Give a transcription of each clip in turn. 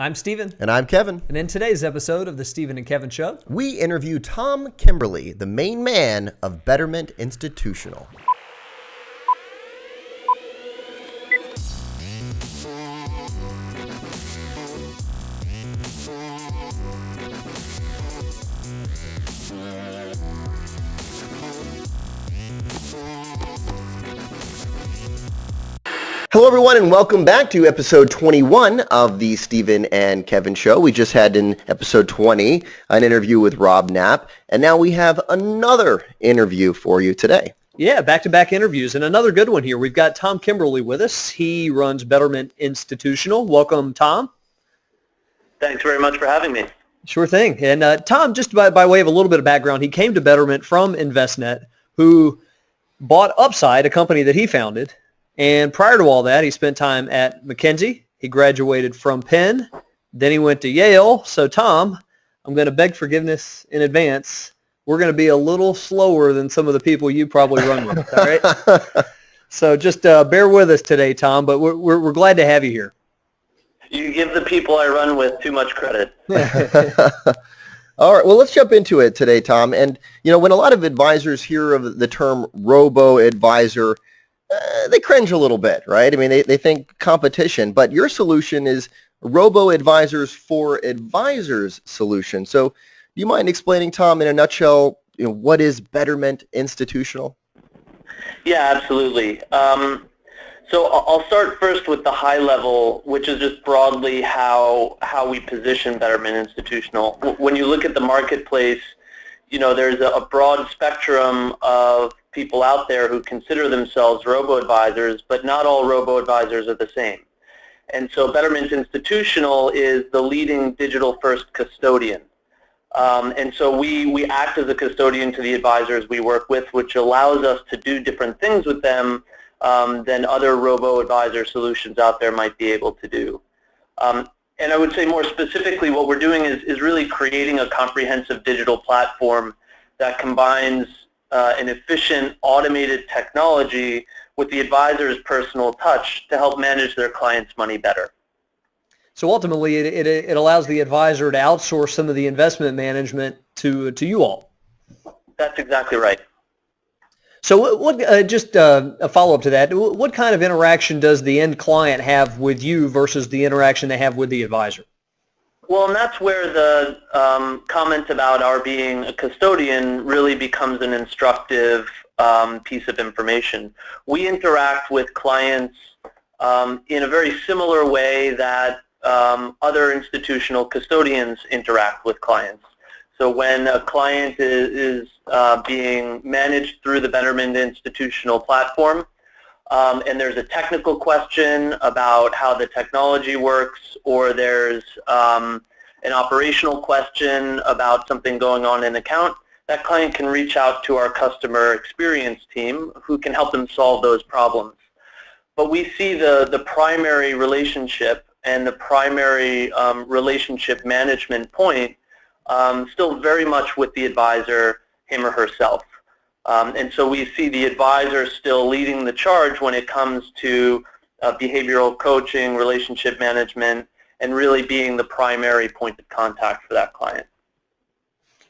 I'm Steven. And I'm Kevin. And in today's episode of the Steven and Kevin Show, we interview Tom Kimberly, the main man of Betterment Institutional. Hello, everyone, and welcome back to episode 21 of the Steven and Kevin Show. We just had in episode 20 an interview with Rob Knapp, and now we have another interview for you today. Yeah, back-to-back interviews, and another good one here. We've got Tom Kimberly with us. He runs Betterment Institutional. Welcome, Tom. Thanks very much for having me. Sure thing. And Tom, just by way of a little bit of background, he came to Betterment from Envestnet, who bought Upside, a company that he founded. And prior to all that, he spent time at McKinsey. He graduated from Penn. Then he went to Yale. So, Tom, I'm going to beg forgiveness in advance. We're going to be a little slower than some of the people you probably run with, all right? So just bear with us today, Tom, but we're glad to have you here. You give the people I run with too much credit. All right, well, let's jump into it today, Tom. And, you know, when a lot of advisors hear of the term robo-advisor, they cringe a little bit, right? I mean, they think competition, but your solution is robo-advisors-for-advisors solution. So do you mind explaining, Tom, in a nutshell, you know, what is Betterment Institutional? Yeah, absolutely. So I'll start first with the high level, which is just broadly how we position Betterment Institutional. When you look at the marketplace, you know, there's a broad spectrum of people out there who consider themselves robo-advisors, but not all robo-advisors are the same. And so Betterment Institutional is the leading digital-first custodian. And so we act as a custodian to the advisors we work with, which allows us to do different things with them than other robo-advisor solutions out there might be able to do. And I would say more specifically what we're doing is really creating a comprehensive digital platform that combines an efficient automated technology with the advisor's personal touch to help manage their clients' money better. So ultimately, it allows the advisor to outsource some of the investment management to you all. That's exactly right. So what just a follow-up to that, what kind of interaction does the end client have with you versus the interaction they have with the advisor? Well, and that's where the comment about our being a custodian really becomes an instructive piece of information. We interact with clients in a very similar way that other institutional custodians interact with clients. So when a client is being managed through the Betterment Institutional platform, and there's a technical question about how the technology works, or there's an operational question about something going on in an account, that client can reach out to our customer experience team who can help them solve those problems. But we see the primary relationship and the primary relationship management point still very much with the advisor, him or herself. And so we see the advisor still leading the charge when it comes to behavioral coaching, relationship management, and really being the primary point of contact for that client.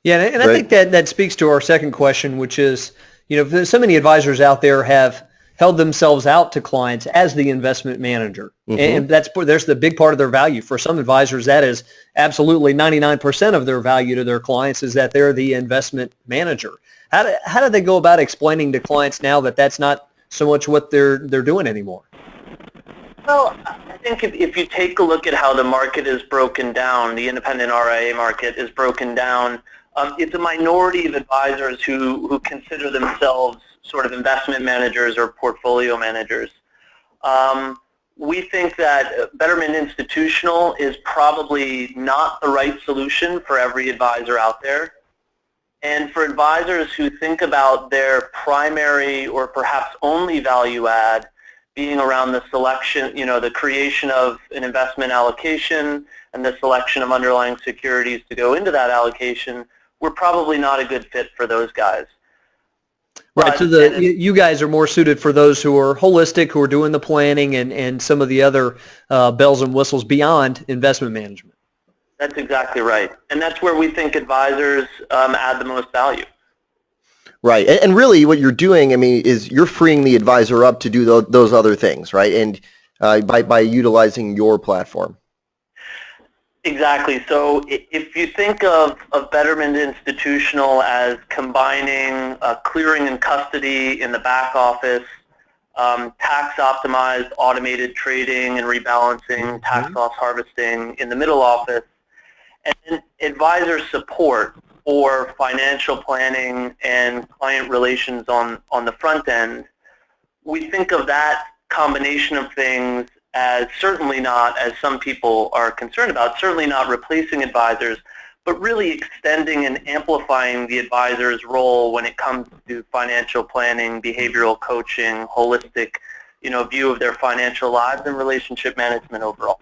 Yeah, and I think that speaks to our second question, which is, you know, so many advisors out there have held themselves out to clients as the investment manager. And there's the big part of their value. For some advisors, that is absolutely 99% of their value to their clients, is that they're the investment manager. How do they go about explaining to clients now that that's not so much what they're doing anymore? Well, I think if you take a look at how the market is broken down, the independent RIA market is broken down, it's a minority of advisors who consider themselves sort of investment managers or portfolio managers. We think that Betterment Institutional is probably not the right solution for every advisor out there. And for advisors who think about their primary or perhaps only value add being around the selection, you know, the creation of an investment allocation and the selection of underlying securities to go into that allocation, we're probably not a good fit for those guys. Right. So you guys are more suited for those who are holistic, who are doing the planning and some of the other bells and whistles beyond investment management. That's exactly right. And that's where we think advisors add the most value. Right. And really what you're doing, I mean, is you're freeing the advisor up to do those other things, right? And by utilizing your platform. Exactly. So if you think of Betterment Institutional as combining clearing and custody in the back office, tax-optimized automated trading and rebalancing, tax loss harvesting in the middle office, and then advisor support for financial planning and client relations on the front end, we think of that combination of things as certainly not, as some people are concerned about, certainly not replacing advisors, but really extending and amplifying the advisor's role when it comes to financial planning, behavioral coaching, holistic, view of their financial lives and relationship management overall.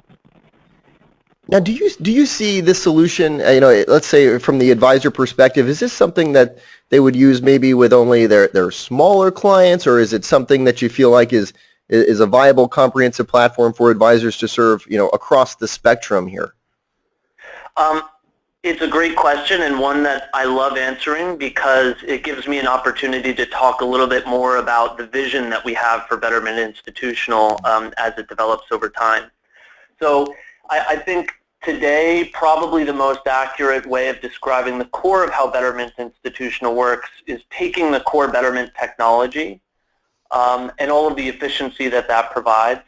Now, do you see this solution, let's say from the advisor perspective, is this something that they would use maybe with only their smaller clients, or is it something that you feel like is a viable, comprehensive platform for advisors to serve, across the spectrum here? It's a great question, and one that I love answering because it gives me an opportunity to talk a little bit more about the vision that we have for Betterment Institutional as it develops over time. So I think today probably the most accurate way of describing the core of how Betterment Institutional works is taking the core Betterment technology and all of the efficiency that provides,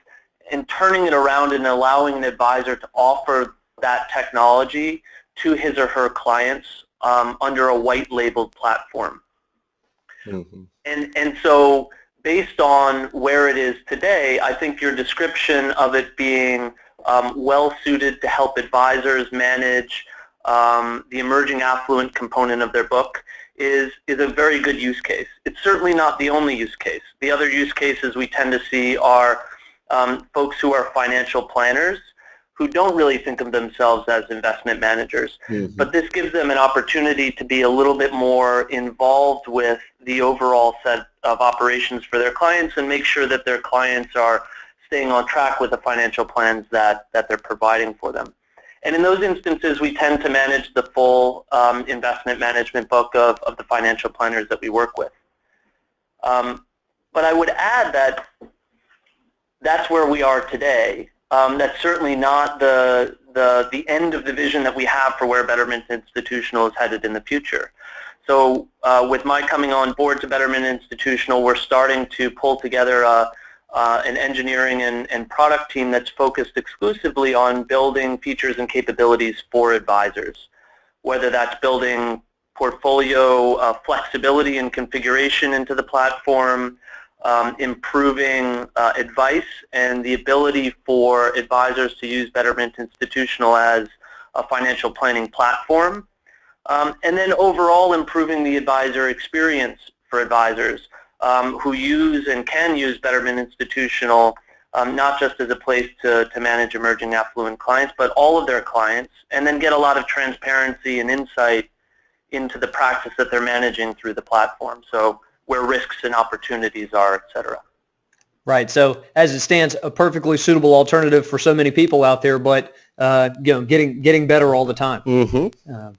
and turning it around and allowing an advisor to offer that technology to his or her clients under a white labeled platform. Mm-hmm. And so based on where it is today, I think your description of it being well suited to help advisors manage the emerging affluent component of their book is a very good use case. It's certainly not the only use case. The other use cases we tend to see are folks who are financial planners who don't really think of themselves as investment managers. Mm-hmm. But this gives them an opportunity to be a little bit more involved with the overall set of operations for their clients and make sure that their clients are staying on track with the financial plans that they're providing for them. And in those instances, we tend to manage the full investment management book of the financial planners that we work with. But I would add that that's where we are today. That's certainly not the end of the vision that we have for where Betterment Institutional is headed in the future. So with my coming on board to Betterment Institutional, we're starting to pull together an engineering and product team that's focused exclusively on building features and capabilities for advisors, whether that's building portfolio flexibility and configuration into the platform, improving advice and the ability for advisors to use Betterment Institutional as a financial planning platform, and then overall improving the advisor experience for advisors who use and can use Betterment Institutional not just as a place to manage emerging affluent clients, but all of their clients, and then get a lot of transparency and insight into the practice that they're managing through the platform. So where risks and opportunities are, et cetera. Right. So as it stands, a perfectly suitable alternative for so many people out there, but getting better all the time. Mm-hmm.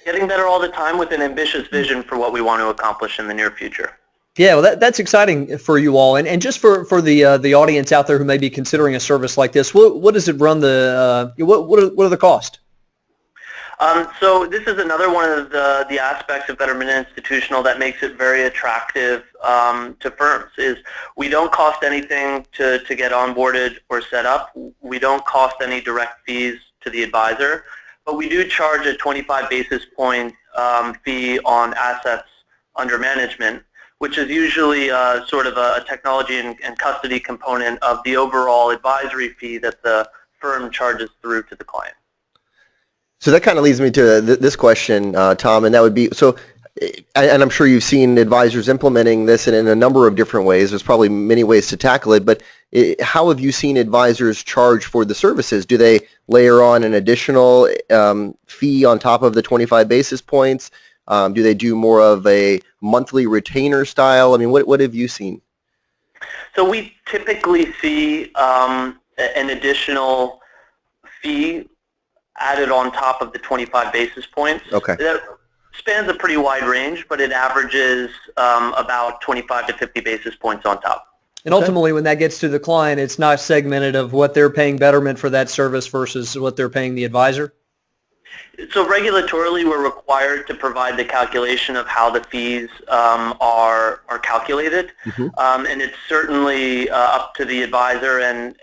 Getting better all the time with an ambitious vision for what we want to accomplish in the near future. Yeah, well, that's exciting for you all, and just for the audience out there who may be considering a service like this. What does it run what are the costs? So this is another one of the aspects of Betterment Institutional that makes it very attractive to firms. Is we don't cost anything to get onboarded or set up. We don't cost any direct fees to the advisor, but we do charge a 25 basis point fee on assets under management, which is usually sort of a technology and custody component of the overall advisory fee that the firm charges through to the client. So that kind of leads me to this question, Tom, and that would be, so, and I'm sure you've seen advisors implementing this in a number of different ways. There's probably many ways to tackle it, but how have you seen advisors charge for the services? Do they layer on an additional fee on top of the 25 basis points? Do they do more of a monthly retainer style? I mean, what have you seen? So we typically see an additional fee added on top of the 25 basis points. Okay. That spans a pretty wide range, but it averages about 25 to 50 basis points on top. And ultimately, when that gets to the client, it's not segmented of what they're paying Betterment for that service versus what they're paying the advisor? So regulatorily, we're required to provide the calculation of how the fees are calculated, and it's certainly up to the advisor and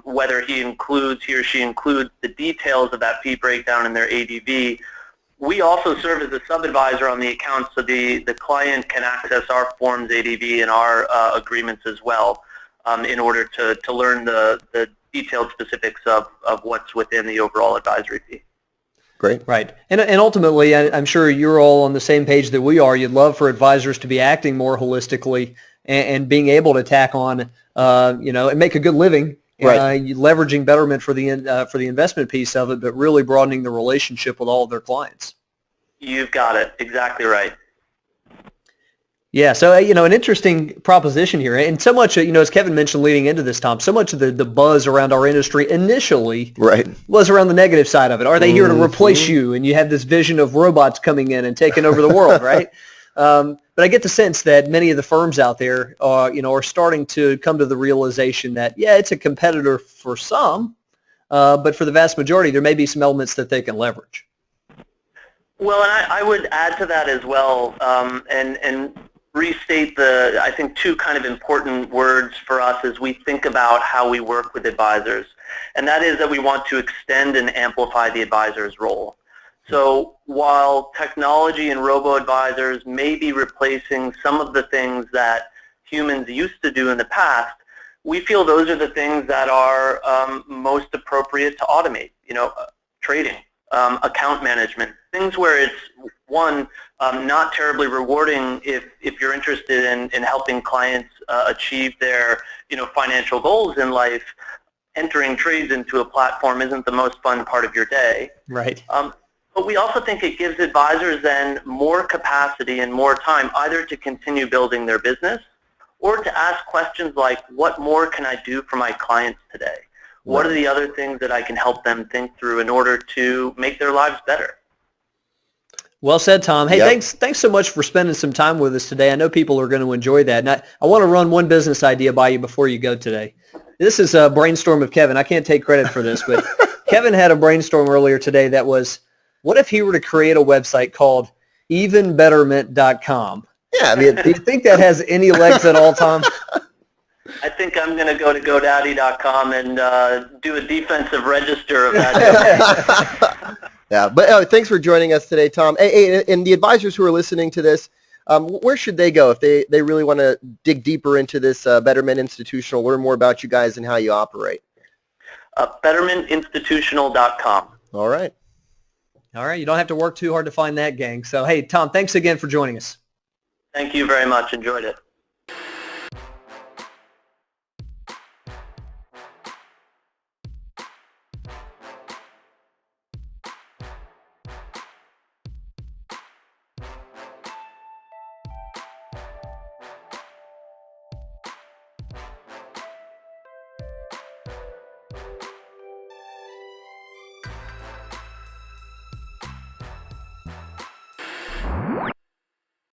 whether he or she includes the details of that fee breakdown in their ADV. We also serve as a sub-advisor on the account, so the client can access our forms ADV and our agreements as well in order to learn the detailed specifics of what's within the overall advisory fee. Great. Right. And ultimately, I'm sure you're all on the same page that we are. You'd love for advisors to be acting more holistically and being able to tack on, and make a good living. Right. Leveraging Betterment for the investment piece of it, but really broadening the relationship with all of their clients. You've got it. Exactly right. Yeah, so an interesting proposition here, and so much as Kevin mentioned leading into this, Tom, so much of the buzz around our industry initially was around the negative side of it. Are they here to replace you? And you have this vision of robots coming in and taking over the world, right? But I get the sense that many of the firms out there, are starting to come to the realization that it's a competitor for some, but for the vast majority, there may be some elements that they can leverage. Well, and I would add to that as well, and restate I think two kind of important words for us as we think about how we work with advisors, and that is that we want to extend and amplify the advisor's role. So while technology and robo-advisors may be replacing some of the things that humans used to do in the past, we feel those are the things that are most appropriate to automate, trading, account management, things where it's, one, not terribly rewarding if you're interested in helping clients achieve their financial goals in life. Entering trades into a platform isn't the most fun part of your day. Right. But we also think it gives advisors then more capacity and more time either to continue building their business or to ask questions like, what more can I do for my clients today? What are the other things that I can help them think through in order to make their lives better? Well said, Tom. Hey, thanks so much for spending some time with us today. I know people are going to enjoy that. And I want to run one business idea by you before you go today. This is a brainstorm of Kevin. I can't take credit for this, but Kevin had a brainstorm earlier today that was, what if he were to create a website called evenbetterment.com? Yeah, I mean, do you think that has any legs at all, Tom? I think I'm going to go to GoDaddy.com and do a defensive register of that. Yeah, but thanks for joining us today, Tom. Hey, and the advisors who are listening to this, where should they go if they really want to dig deeper into this Betterment Institutional, learn more about you guys and how you operate? BettermentInstitutional.com. All right. All right, you don't have to work too hard to find that, gang. So, hey, Tom, thanks again for joining us. Thank you very much. Enjoyed it.